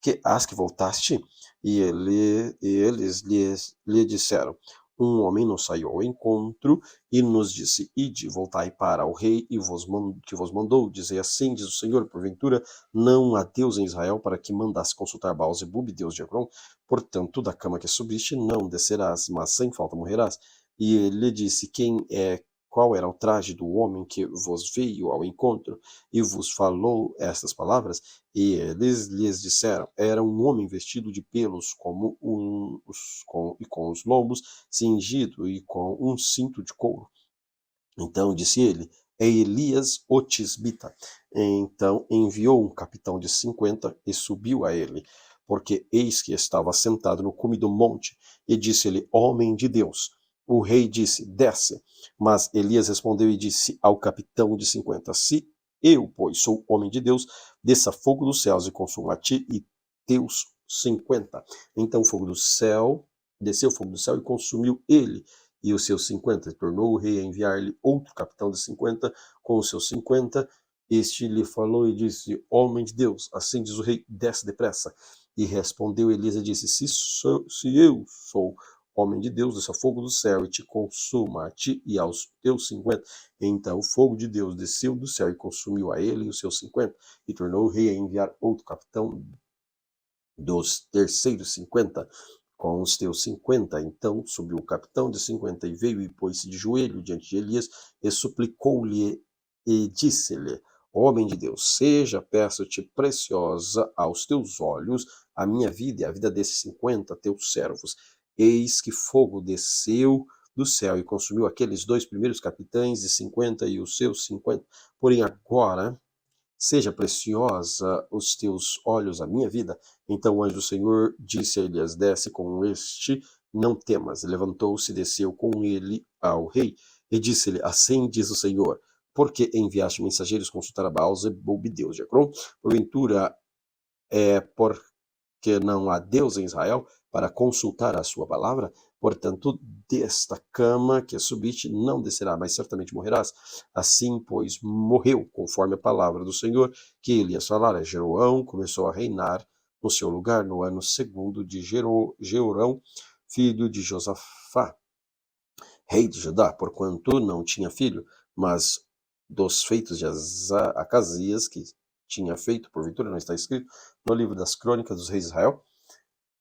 Que hás que voltaste? E eles lhe disseram: Um homem nos saiu ao encontro e nos disse: Ide, voltai para o rei que vos mandou. Dizei assim, diz o Senhor: Porventura não há Deus em Israel para que mandasse consultar Baal-zebub, Deus de Ecrom? Portanto, da cama que subiste não descerás, mas sem falta morrerás. E ele disse: Qual era o traje do homem que vos veio ao encontro e vos falou estas palavras? E eles lhes disseram: Era um homem vestido de pelos com os lombos, cingido e com um cinto de couro. Então disse ele: É Elias o tisbita. Então enviou um capitão de 50 e subiu a ele, porque eis que estava sentado no cume do monte, e disse-lhe: Homem de Deus. O rei disse: Desce. Mas Elias respondeu e disse ao capitão de 50: Se eu, pois, sou homem de Deus, desça fogo dos céus e consuma a ti e teus 50. Então desceu fogo do céu e consumiu ele e os seus 50. E tornou o rei a enviar-lhe outro capitão de 50 com os seus 50. Este lhe falou e disse: Homem de Deus, assim diz o rei, desce depressa. E respondeu Elias e disse: Se eu sou homem de Deus, desça fogo do céu e te consuma a ti e aos teus 50. Então o fogo de Deus desceu do céu e consumiu a ele e os seus 50. E tornou o rei a enviar outro capitão dos terceiros 50 com os teus 50. Então subiu o capitão de 50 e veio e pôs-se de joelho diante de Elias e suplicou-lhe e disse-lhe: Homem de Deus, seja, peço-te, preciosa aos teus olhos a minha vida e a vida desses 50 teus servos. Eis que fogo desceu do céu e consumiu aqueles dois primeiros capitães de 50 e os seus 50. Porém agora seja preciosa os teus olhos a minha vida. Então o anjo do Senhor disse a Elias: Desce com este, não temas. Levantou-se e desceu com ele ao rei. E disse-lhe: Assim diz o Senhor: Por que enviaste mensageiros consultar a Baal-zebub, Deus de Ecrom? Porventura é porque não há Deus em Israel para consultar a sua palavra? Portanto, desta cama que subiste não descerá, mas certamente morrerás. Assim, pois, morreu, conforme a palavra do Senhor, que Elias falara. Jeroão começou a reinar no seu lugar no ano segundo de Jeorão, filho de Josafá, rei de Judá, porquanto não tinha filho, mas dos feitos de Acasias, que tinha feito, porventura não está escrito no livro das crônicas dos reis de Israel.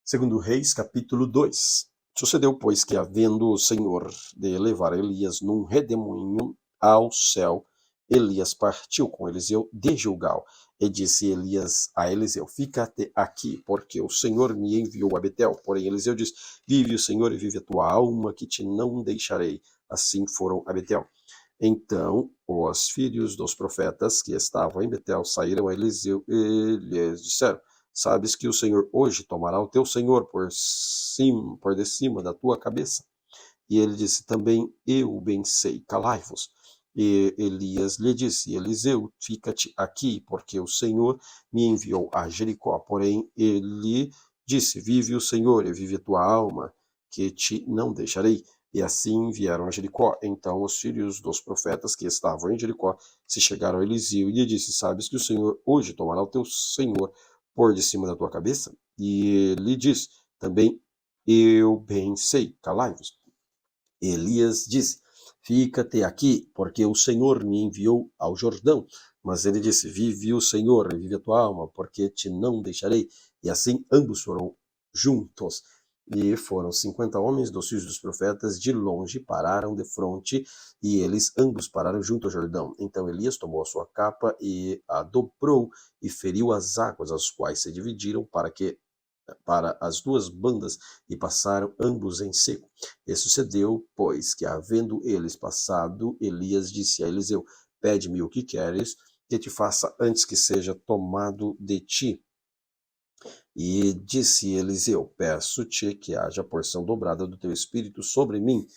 Segundo Reis, capítulo 2. Sucedeu, pois, que, havendo o Senhor de levar Elias num redemoinho ao céu, Elias partiu com Eliseu de Gilgal. E disse Elias a Eliseu: Fica-te aqui, porque o Senhor me enviou a Betel. Porém Eliseu disse: Vive o Senhor e vive a tua alma, que te não deixarei. Assim foram a Betel. Então os filhos dos profetas que estavam em Betel saíram a Eliseu e lhes disseram: Sabes que o Senhor hoje tomará o teu senhor por de cima da tua cabeça. E ele disse: Também eu bem sei, calai-vos. E Elias lhe disse: Eliseu, fica-te aqui, porque o Senhor me enviou a Jericó. Porém ele disse: Vive o Senhor e vive a tua alma, que te não deixarei. E assim vieram a Jericó. Então os filhos dos profetas que estavam em Jericó se chegaram a Eliseu e lhe disse: Sabes que o Senhor hoje tomará o teu senhor por de cima da tua cabeça? E ele diz: Também eu bem sei, calai-vos. Elias disse: Fica-te aqui, porque o Senhor me enviou ao Jordão. Mas ele disse: Vive o Senhor, e vive a tua alma, porque te não deixarei. E assim ambos foram juntos. E foram 50 homens dos filhos dos profetas, de longe pararam de fronte, e eles ambos pararam junto ao Jordão. Então Elias tomou a sua capa e a dobrou, e feriu as águas, as quais se dividiram, para que para as duas bandas e passaram ambos em seco. E sucedeu, pois, que havendo eles passado, Elias disse a Eliseu: Pede-me o que queres que te faça antes que seja tomado de ti. E disse Eliseu: Peço-te que haja porção dobrada do teu espírito sobre mim.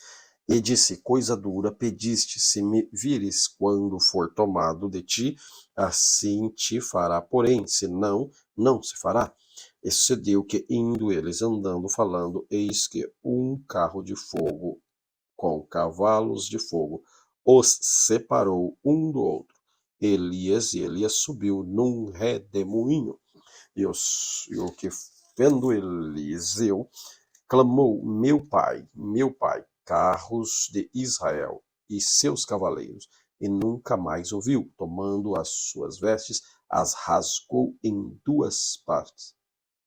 E disse: Coisa dura pediste, se me vires quando for tomado de ti, assim te fará, porém, se não, não se fará. E sucedeu que, indo eles andando, falando, eis que um carro de fogo com cavalos de fogo os separou um do outro. Elias subiu num redemoinho, e o que vendo Eliseu, clamou: meu pai, carros de Israel e seus cavaleiros. E nunca mais ouviu. Tomando as suas vestes, as rasgou em duas partes.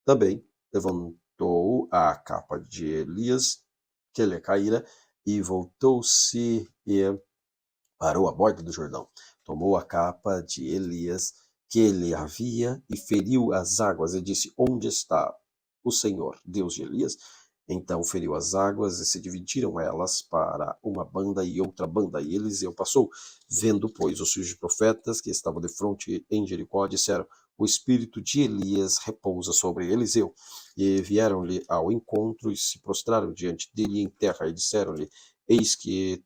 Também levantou a capa de Elias, que lhe caíra, e voltou-se e parou à borda do Jordão. Tomou a capa de Elias, que ele havia, e feriu as águas, e disse: Onde está o Senhor, Deus de Elias? Então feriu as águas, e se dividiram elas para uma banda e outra banda. E Eliseu passou. Vendo, pois, os filhos de profetas que estavam de fronte em Jericó, disseram: O espírito de Elias repousa sobre Eliseu. E vieram-lhe ao encontro e se prostraram diante dele em terra, e disseram-lhe: Eis que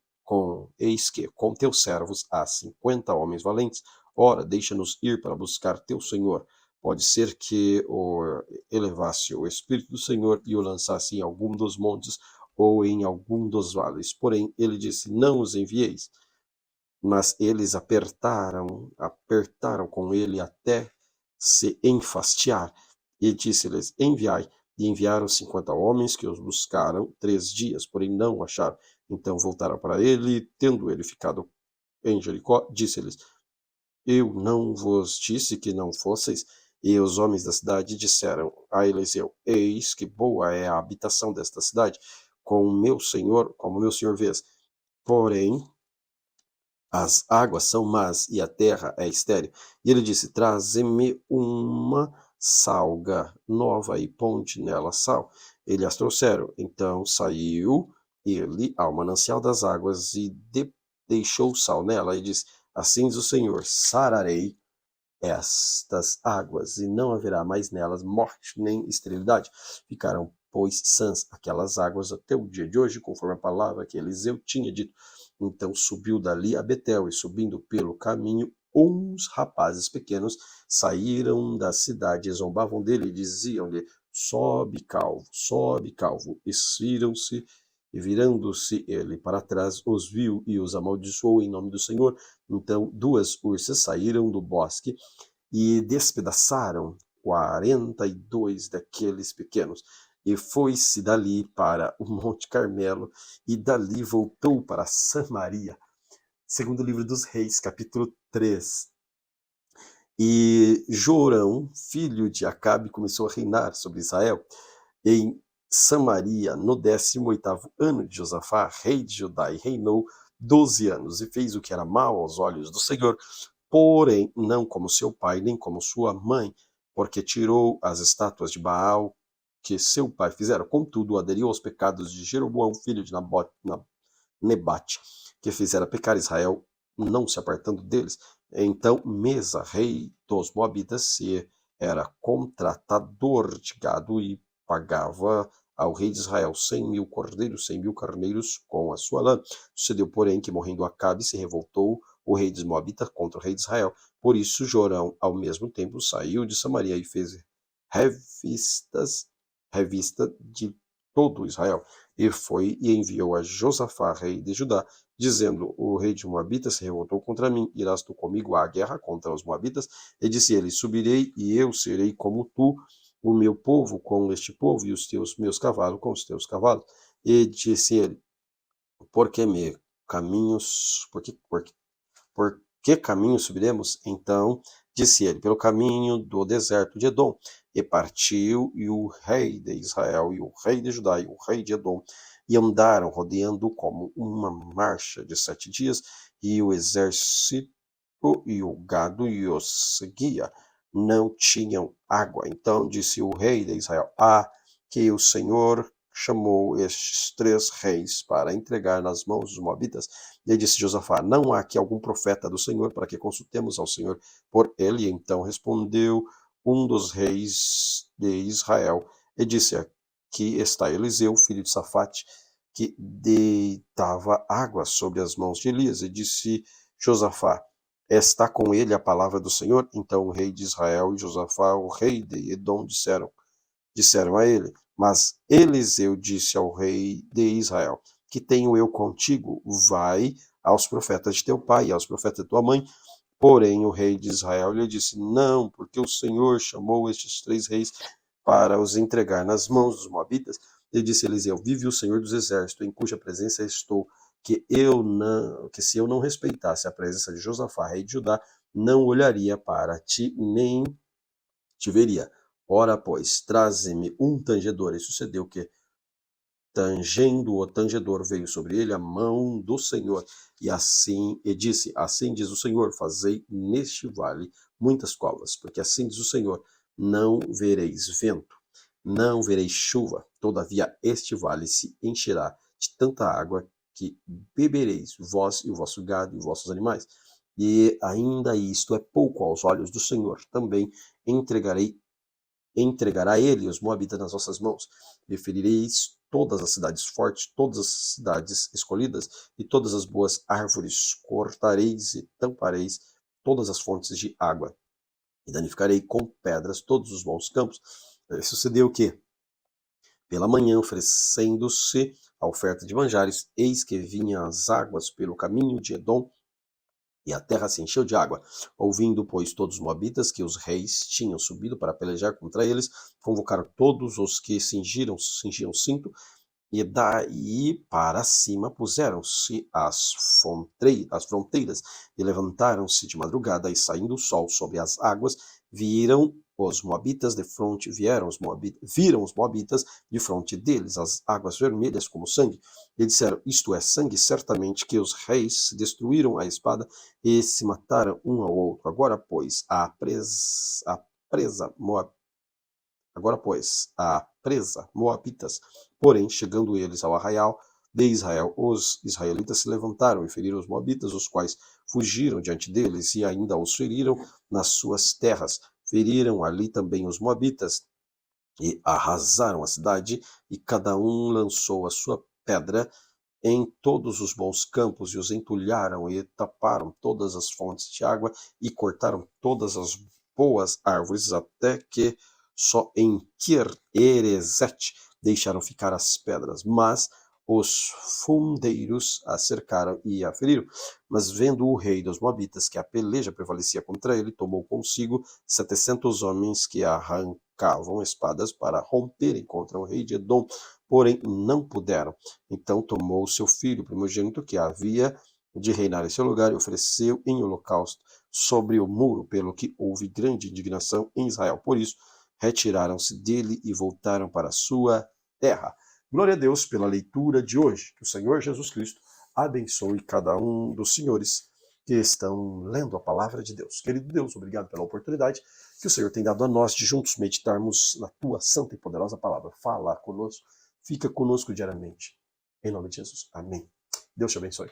com teus servos há 50 homens valentes. Ora, deixa-nos ir para buscar teu senhor. Pode ser que o elevasse o Espírito do Senhor e o lançasse em algum dos montes ou em algum dos vales. Porém, ele disse: Não os envieis. Mas eles apertaram com ele até se enfastiar. E disse-lhes: Enviai. E enviaram 50 homens, que os buscaram 3 dias, porém não o acharam. Então voltaram para ele, tendo ele ficado em Jericó, disse-lhes: Eu não vos disse que não fosseis? E os homens da cidade disseram a Eliseu: Eis que boa é a habitação desta cidade, como meu senhor vês. Porém, as águas são más e a terra é estéril. E ele disse: Traze-me uma salga nova e ponte nela sal. Eles as trouxeram. Então saiu ele ao manancial das águas e deixou sal nela e disse: Assim diz o Senhor: sararei estas águas, e não haverá mais nelas morte nem esterilidade. Ficaram, pois, sãs aquelas águas até o dia de hoje, conforme a palavra que Eliseu tinha dito. Então subiu dali a Betel, e subindo pelo caminho, uns rapazes pequenos saíram da cidade e zombavam dele, e diziam-lhe: sobe, calvo. E viram-se, e virando-se ele para trás, os viu e os amaldiçoou em nome do Senhor. Então 2 ursas saíram do bosque e despedaçaram 42 daqueles pequenos. E foi-se dali para o Monte Carmelo, e dali voltou para Samaria. Segundo livro dos Reis, capítulo 3. E Jorão, filho de Acabe, começou a reinar sobre Israel em Samaria no 18º ano de Josafá, rei de Judá, e reinou 12 anos, e fez o que era mal aos olhos do Senhor, porém não como seu pai, nem como sua mãe, porque tirou as estátuas de Baal que seu pai fizera. Contudo, aderiu aos pecados de Jeroboão, filho de Nebate, que fizera pecar Israel, não se apartando deles. Então Mesa, rei dos Moabitas, se era contratador de gado e pagava ao rei de Israel 100.000 cordeiros, 100.000 carneiros com a sua lã. Sucedeu, porém, que morrendo Acabe se revoltou o rei dos Moabitas contra o rei de Israel. Por isso Jorão, ao mesmo tempo, saiu de Samaria e fez revista de todo Israel. E foi e enviou a Josafá, rei de Judá, dizendo: O rei de Moabitas se revoltou contra mim, irás tu comigo à guerra contra os Moabitas? E disse ele: Subirei, e eu serei como tu, o meu povo com este povo, e os meus cavalos com os teus cavalos. E disse ele: Por que caminho subiremos? Então disse ele: Pelo caminho do deserto de Edom. E partiu, e o rei de Israel, e o rei de Judá, e o rei de Edom, e andaram rodeando como uma marcha de 7 dias, e o exército e o gado e os seguia. não tinham água. Então disse o rei de Israel: que o Senhor chamou estes 3 reis para entregar nas mãos dos moabitas. E disse Josafá: não há aqui algum profeta do Senhor para que consultemos ao Senhor por ele? Então respondeu um dos reis de Israel e disse: aqui está Eliseu, filho de Safate, que deitava água sobre as mãos de Elias. E disse Josafá: está com ele a palavra do Senhor? Então o rei de Israel e Josafá, o rei de Edom, disseram a ele: mas Eliseu disse ao rei de Israel: que tenho eu contigo? Vai aos profetas de teu pai e aos profetas de tua mãe. Porém o rei de Israel lhe disse: não, porque o Senhor chamou estes 3 reis para os entregar nas mãos dos moabitas. E disse Eliseu: vive o Senhor dos exércitos, em cuja presença estou, que se eu não respeitasse a presença de Josafá, rei de Judá, não olharia para ti, nem te veria. Ora, pois, traze-me um tangedor. E sucedeu que, tangendo o tangedor, veio sobre ele a mão do Senhor, e disse: assim diz o Senhor, fazei neste vale muitas covas, porque assim diz o Senhor: não vereis vento, não vereis chuva, todavia este vale se encherá de tanta água que bebereis, vós e o vosso gado e os vossos animais. E ainda isto é pouco aos olhos do Senhor. Também entregará ele os moabitas nas vossas mãos. E ferireis todas as cidades fortes, todas as cidades escolhidas e todas as boas árvores. Cortareis e tampareis todas as fontes de água. E danificarei com pedras todos os bons campos. E sucedeu que, pela manhã, oferecendo-se a oferta de manjares, eis que vinham as águas pelo caminho de Edom, e a terra se encheu de água. Ouvindo, pois, todos os moabitas que os reis tinham subido para pelejar contra eles, convocaram todos os que cingiam o cinto, e daí para cima puseram-se as fronteiras, e levantaram-se de madrugada, e saindo o sol sobre as águas, viram os moabitas viram os moabitas de fronte deles, as águas vermelhas como sangue, e disseram: isto é sangue. Certamente que os reis destruíram a espada e se mataram um ao outro. Agora, pois, a presa moabitas. Porém, chegando eles ao arraial de Israel, os israelitas se levantaram e feriram os moabitas, os quais fugiram diante deles, e ainda os feriram nas suas terras. Feriram ali também os moabitas e arrasaram a cidade, e cada um lançou a sua pedra em todos os bons campos, e os entulharam e taparam todas as fontes de água, e cortaram todas as boas árvores, até que só em Kir-Erezete deixaram ficar as pedras. Mas os fundeiros a cercaram e a feriram. Mas vendo o rei dos moabitas que a peleja prevalecia contra ele, tomou consigo 700 homens que arrancavam espadas para romperem contra o rei de Edom, porém não puderam. Então tomou seu filho primogênito, que havia de reinar em seu lugar, e ofereceu em holocausto sobre o muro, pelo que houve grande indignação em Israel. Por isso, retiraram-se dele e voltaram para a sua terra. Glória a Deus pela leitura de hoje. Que o Senhor Jesus Cristo abençoe cada um dos senhores que estão lendo a palavra de Deus. Querido Deus, obrigado pela oportunidade que o Senhor tem dado a nós de juntos meditarmos na tua santa e poderosa palavra. Fala conosco, fica conosco diariamente. Em nome de Jesus. Amém. Deus te abençoe.